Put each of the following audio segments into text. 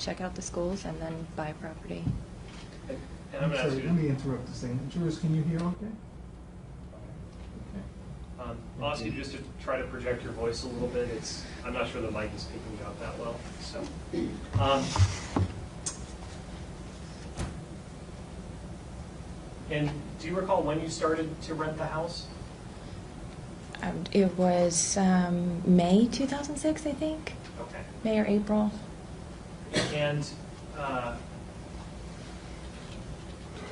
check out the schools and then buy a property. And I'm I'm sorry, you let me interrupt this thing. Jurors, can you hear okay? I'll ask you just to try to project your voice a little bit. I'm not sure the mic is picking you up that well. So, and do you recall when you started to rent the house? It was May 2006, I think. Okay. May or April. And can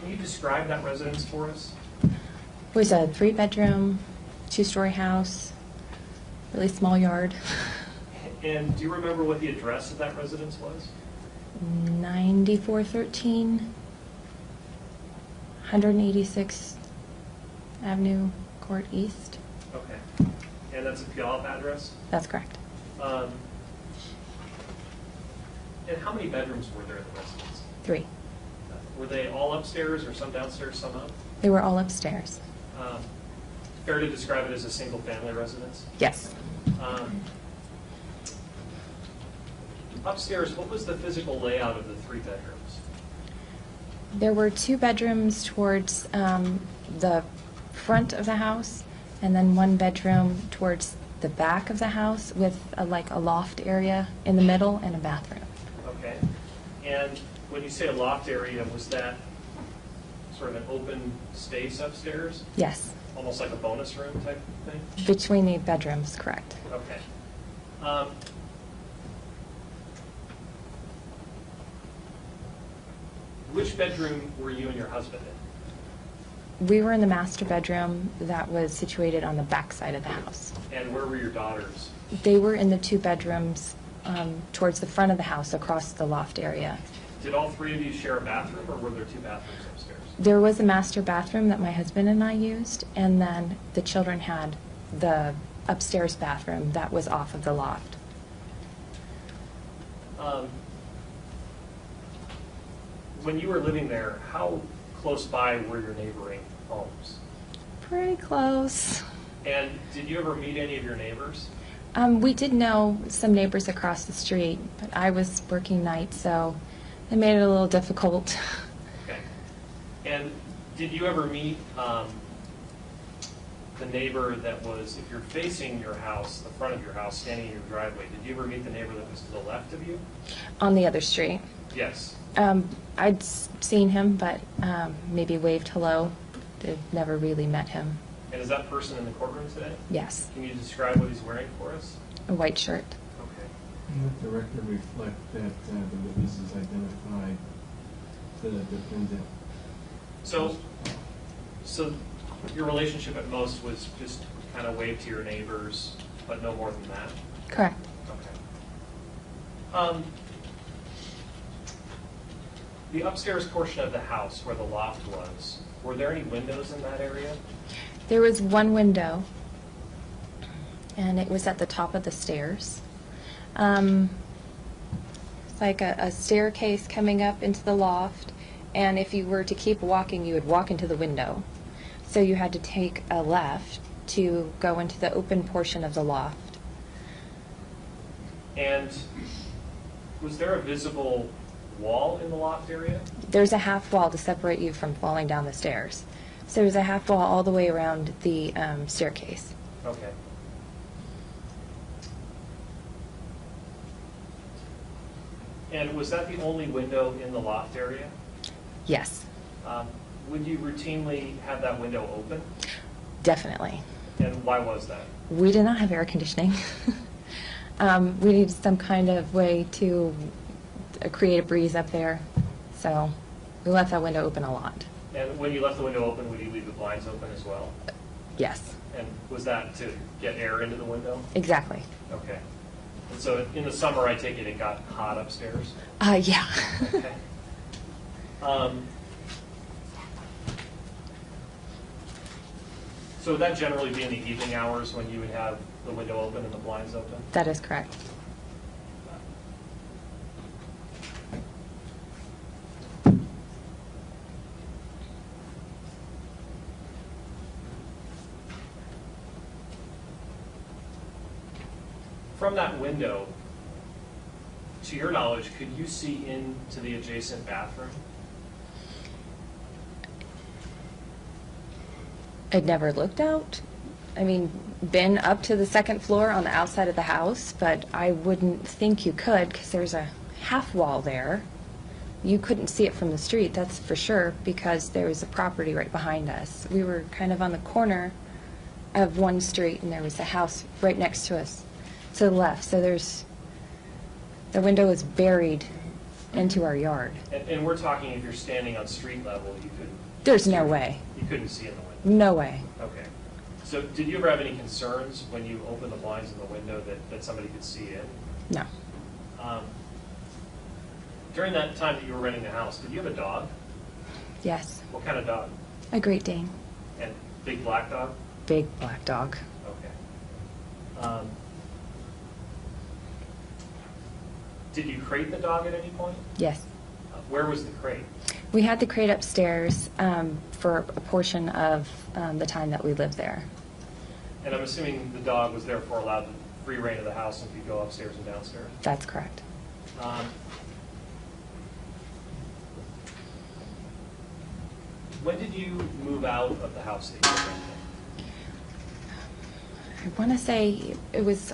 you describe that residence for us? It was a 3-bedroom, 2-story house, really small yard. And do you remember what the address of that residence was? 9413 186th Avenue, Court East. Okay. And that's a Puyallup address? That's correct. And how many bedrooms were there in the residence? 3. Were they all upstairs or some downstairs, some up? They were all upstairs. Fair to describe it as a single-family residence? Yes. Upstairs, what was the physical layout of the 3 bedrooms? There were 2 bedrooms towards the front of the house, and then 1 bedroom towards the back of the house with like a loft area in the middle and a bathroom. Okay. And when you say a loft area, was that sort of an open space upstairs? Yes. Almost like a bonus room type thing? Between the bedrooms, correct. Okay. Which bedroom were you and your husband in? We were in the master bedroom that was situated on the back side of the house. And where were your daughters? They were in the 2 bedrooms towards the front of the house across the loft area. Did all 3 of you share a bathroom, or were there 2 bathrooms upstairs? There was a master bathroom that my husband and I used, and then the children had the upstairs bathroom that was off of the loft. When you were living there, how close by were your neighboring homes? Pretty close. And did you ever meet any of your neighbors? We did know some neighbors across the street, but I was working nights, so it made it a little difficult. Okay. And did you ever meet the neighbor that was, if you're facing your house, the front of your house, standing in your driveway, did you ever meet the neighbor that was to the left of you? On the other street. Yes. I'd seen him, but maybe waved hello. Never really met him. And is that person in the courtroom today? Yes. Can you describe what he's wearing for us? A white shirt. Okay. And let the record reflect that the witnesses identified the defendant. So your relationship at most was just kind of wave to your neighbors, but no more than that? Correct. Okay. The upstairs portion of the house where the loft was, were there any windows in that area? There was 1 window, and it was at the top of the stairs. It's like a staircase coming up into the loft, and if you were to keep walking, you would walk into the window. So you had to take a left to go into the open portion of the loft. And was there a visible wall in the loft area? There's a half wall to separate you from falling down the stairs. So there's a half wall all the way around the staircase. Okay. And was that the only window in the loft area? Yes. Would you routinely have that window open? Definitely. And why was that? We did not have air conditioning. We needed some kind of way to create a breeze up there, so we left that window open a lot. And when you left the window open, would you leave the blinds open as well? Yes. And was that to get air into the window? Exactly. Okay. And so in the summer, I take it got hot upstairs? Yeah. Okay. So would that generally be in the evening hours when you would have the window open and the blinds open? That is correct. From that window to your knowledge, could you see into the adjacent bathroom? I'd never looked out. I mean, been up to the second floor on the outside of the house, but I wouldn't think you could because there's a half wall there. You couldn't see it from the street, that's for sure, because there was a property right behind us. We were kind of on the corner of one street, and there was a house right next to us to the left. So the window was buried into our yard. And we're talking if you're standing on street level, you couldn't. There's no way. You couldn't see in the window. No way. Okay. So did you ever have any concerns when you opened the blinds in the window that somebody could see in? No. During that time that you were renting the house, did you have a dog? Yes. What kind of dog? A Great Dane. And big black dog? Big black dog. Okay. Did you crate the dog at any point? Yes. Where was the crate? We had the crate upstairs for a portion of the time that we lived there. And I'm assuming the dog was therefore allowed the free reign of the house and could go upstairs and downstairs? That's correct. When did you move out of the house that you were renting? I want to say it was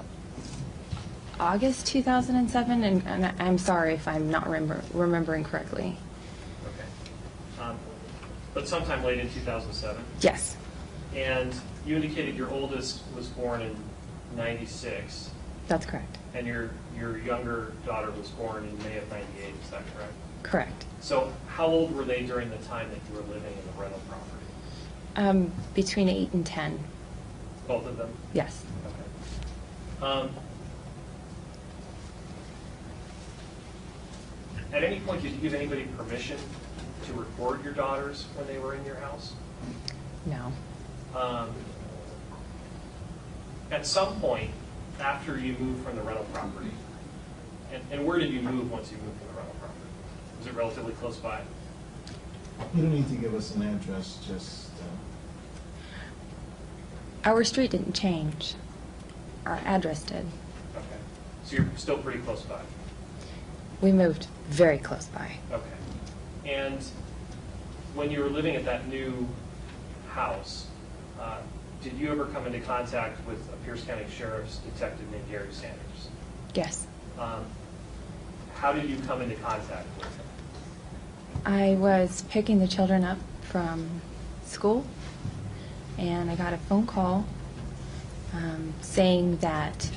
August 2007, and I'm sorry if I'm not remembering correctly. Okay. But sometime late in 2007? Yes. And you indicated your oldest was born in 96. That's correct. And your younger daughter was born in May of 98, is that correct? Correct. So how old were they during the time that you were living in the rental property? Between 8 and 10. Both of them? Yes. Okay. At any point, did you give anybody permission to record your daughters when they were in your house? No. At some point, after you moved from the rental property, and where did you move once you moved from the rental property? Was it relatively close by? You don't need to give us an address, just, Our street didn't change. Our address did. Okay. So you're still pretty close by? We moved very close by. Okay. And when you were living at that new house, did you ever come into contact with a Pierce County Sheriff's detective named Gary Sanders? Yes. How did you come into contact with him? I was picking the children up from school, and I got a phone call saying that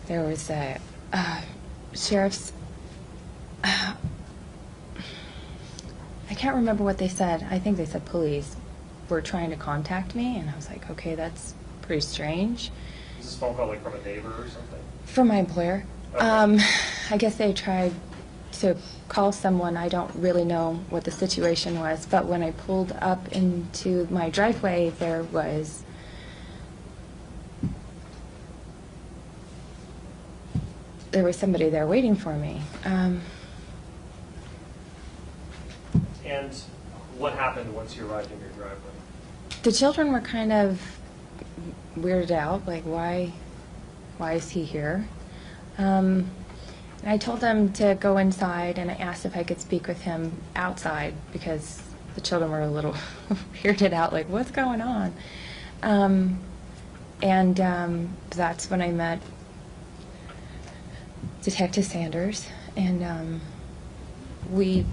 there was a sheriff's, I can't remember what they said. I think they said police were trying to contact me, and I was like, okay, that's pretty strange. Is this phone call like from a neighbor or something? From my employer. Okay. I guess they tried to call someone. I don't really know what the situation was, but when I pulled up into my driveway, there was somebody there waiting for me. And what happened once you arrived in your driveway? The children were kind of weirded out, like, why is he here? And I told them to go inside, and I asked if I could speak with him outside because the children were a little weirded out, like, what's going on? That's when I met Detective Sanders, and we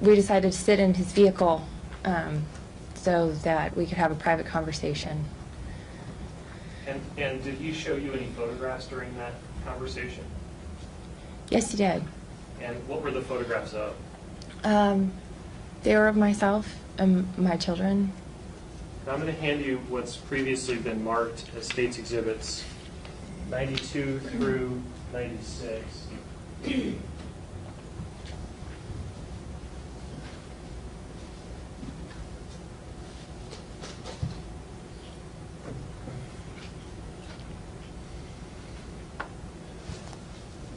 decided to sit in his vehicle so that we could have a private conversation. And did he show you any photographs during that conversation? Yes, he did. And what were the photographs of? They were of myself and my children. Now I'm going to hand you what's previously been marked as State's Exhibits 92 through 96.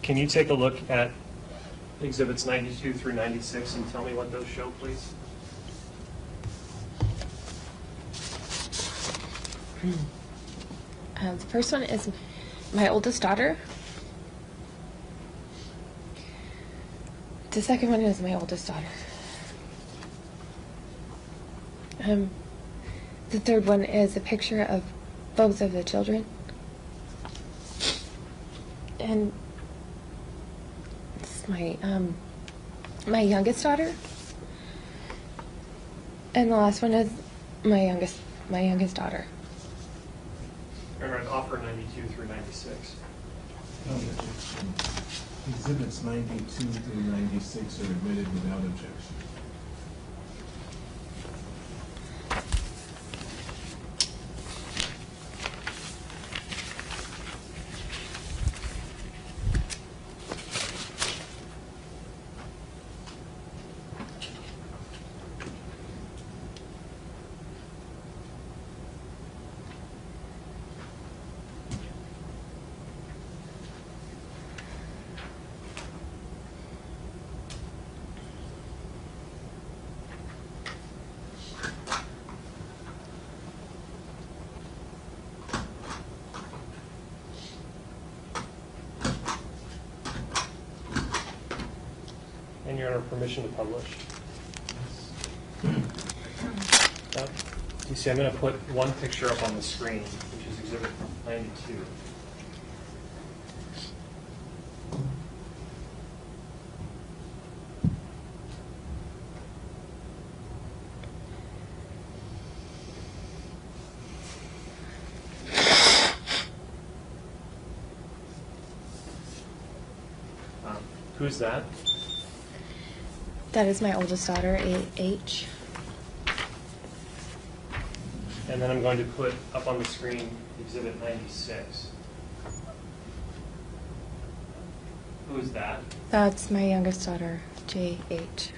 Can you take a look at Exhibits 92 through 96 and tell me what those show, please? The first one is my oldest daughter, The second one is my oldest daughter. The third one is a picture of both of the children. And this is my youngest daughter. And the last one is my youngest daughter. Remember, I'd offer 92 through 96. Exhibits 92 through 96 are admitted without objection. And you're under permission to publish. Yep. You see, I'm going to put one picture up on the screen, which is Exhibit 92. Who's that? That is my oldest daughter, A.H. And then I'm going to put up on the screen Exhibit 96. Who is that? That's my youngest daughter, J.H.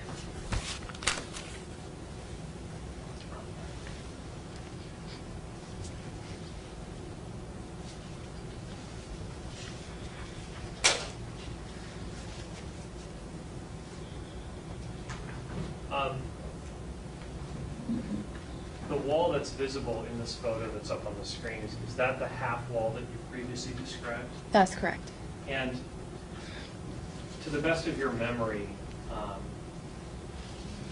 The wall that's visible in this photo that's up on the screen, is that the half wall that you previously described? That's correct. And to the best of your memory,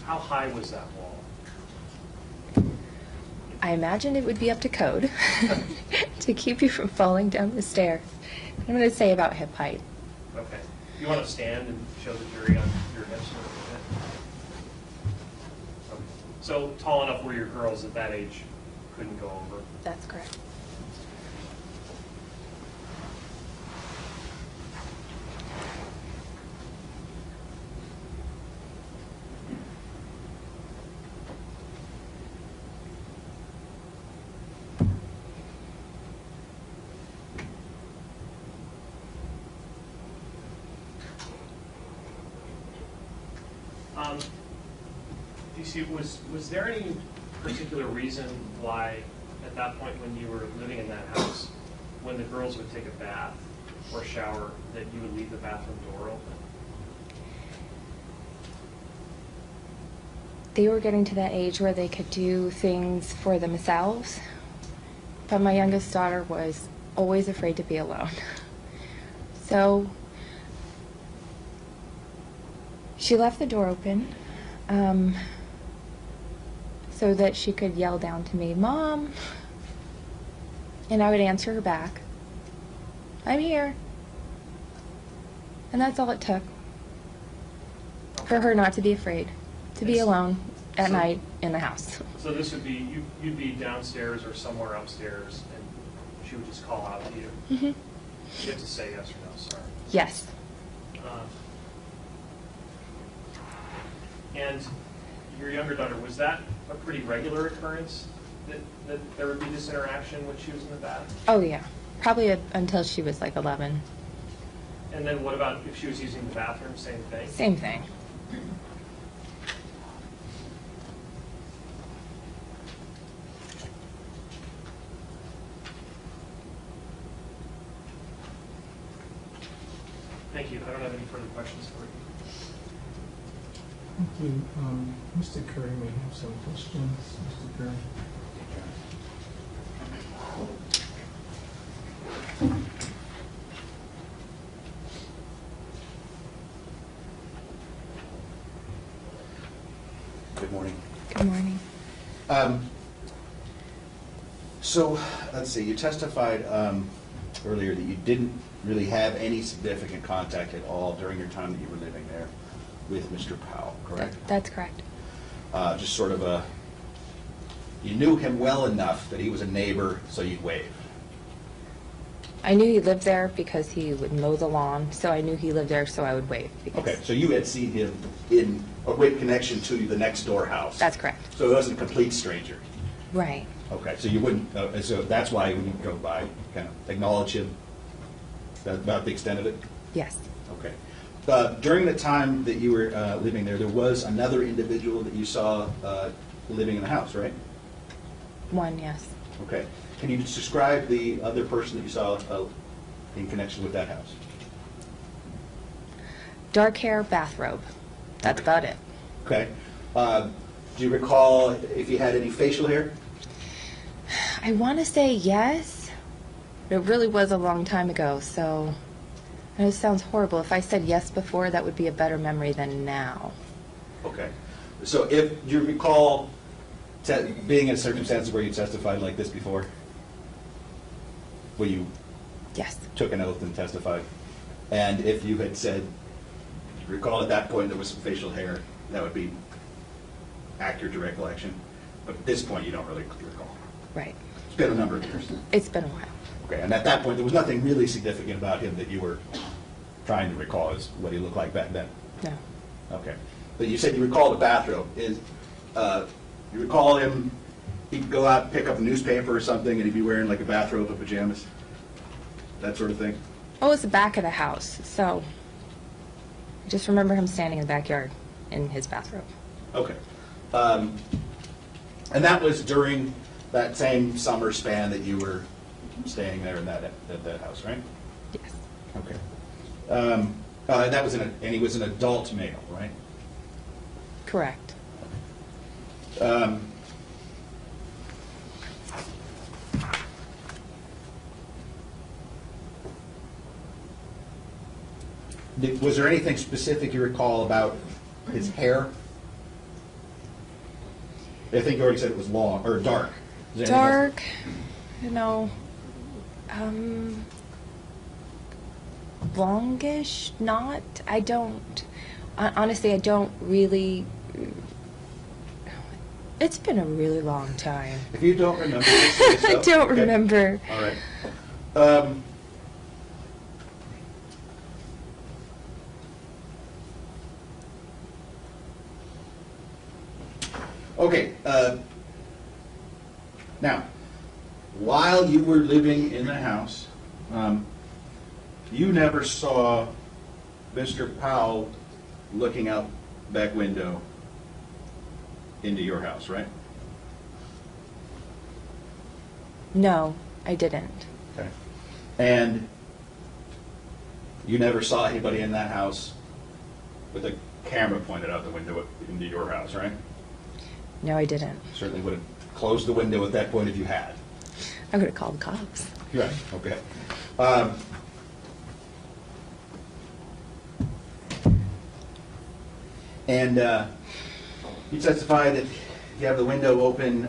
how high was that wall? I imagine it would be up to code to keep you from falling down the stair. I'm going to say about hip height. Okay. You want to stand and show the jury on your hips a little bit? Okay. So tall enough where your girls at that age couldn't go over? That's correct. Do you see, was there any particular reason why, at that point when you were living in that house, when the girls would take a bath or shower, that you would leave the bathroom door open? They were getting to that age where they could do things for themselves, but my youngest daughter was always afraid to be alone. So she left the door open so that she could yell down to me, "Mom!" And I would answer her back, "I'm here." And that's all it took for her not to be afraid, to be alone at night in the house. So this would be, you'd be downstairs or somewhere upstairs, and she would just call out to you? Mm-hmm. You have to say yes or no, sorry. Yes. And your younger daughter, was that a pretty regular occurrence, that there would be this interaction when she was in the bath? Oh, yeah. Probably until she was like 11. And then what about if she was using the bathroom, same thing? Same thing. Thank you. I don't have any further questions for you. Thank you. Mr. Curry may have some questions. Mr. Curry. morning. Good morning. So, let's see, you testified earlier that you didn't really have any significant contact at all during your time that you were living there with Mr. Powell, correct? That's correct. Just sort of you knew him well enough that he was a neighbor, so you'd wave. I knew he lived there because he would mow the lawn, so I knew he lived there, so I would wave. Because Okay, so you had seen him in a great connection to the next door house. That's correct. So he wasn't a complete stranger. Right. Okay, so you wouldn't, so that's why when you go by, kind of acknowledge him. That's about the extent of it? Yes. Okay. During the time that you were living there, there was another individual that you saw living in the house, right? One, yes. Okay. Can you just describe the other person that you saw in connection with that house? Dark hair, bathrobe. That's Okay. about it. Okay. Do you recall if he had any facial hair? I want to say yes, but it really was a long time ago, so I know it sounds horrible. If I said yes before, that would be a better memory than now. Okay. So if you recall being in circumstances where you testified like this before, where you Yes. took an oath and testified, and if you had said, recall at that point there was some facial hair, that would be accurate to recollection. But at this point, you don't really recall. Right. It's been a number of years. It's been a while. Okay, and at that point, there was nothing really significant about him that you were trying to recall as what he looked like back then. No. Okay. But you said you recall the bathrobe. You recall him, he'd go out and pick up a newspaper or something, and he'd be wearing like a bathrobe or pajamas? That sort of thing? Oh, it's the back of the house, so I just remember him standing in the backyard in his bathrobe. Okay. And that was during that same summer span that you were staying there in that house, right? Yes. Okay. That was and he was an adult male, right? Correct. Was there anything specific you recall about his hair? I think you already said it was long, or dark. Is there anything else? Dark, you know, longish, not, I don't, honestly, I don't really, it's been a really long time. If you don't remember, just say so. I don't Okay. remember. All right. Okay. Now, while you were living in the house, you never saw Mr. Powell looking out back window into your house, right? No, I didn't. Okay. And you never saw anybody in that house with a camera pointed out the window into your house, right? No, I didn't. Certainly would have closed the window at that point if you had. I would have called the cops. Right, okay. And you testified that you have the window open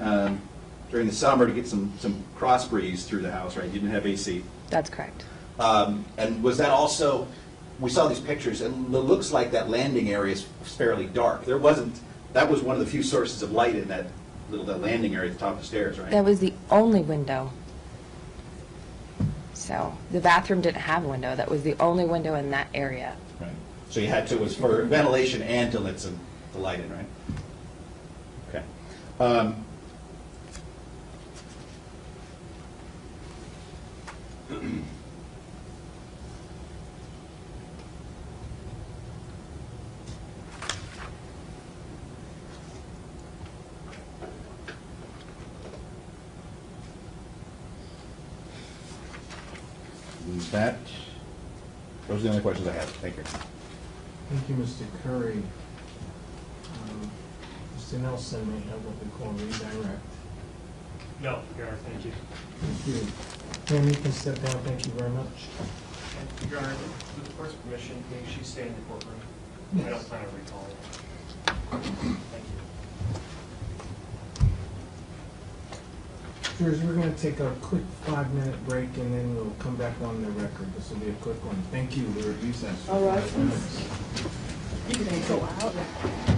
during the summer to get some cross breeze through the house, right? You didn't have AC. That's correct. And was that also, we saw these pictures, and it looks like that landing area is fairly dark. There wasn't, that was one of the few sources of light in that that landing area at the top of the stairs, right? That was the only window. So the bathroom didn't have a window. That was the only window in that area. Right. So you had to, it was for ventilation and to let the light in, right? Okay. Those are the only questions I have. Thank you. Thank you, Mr. Curry. Mr. Nelson may have what we call redirect. No, Your Honor, thank you. Thank you. Pam, you can step down. Thank you very much. And Your Honor, with the court's permission, may she stay in the courtroom? I don't plan on recalling. Thank you. Jurors, we're going to take a quick 5-minute break, and then we'll come back on the record. This will be a quick one. Thank you. We're at recess. All right. 5 minutes. You can go out.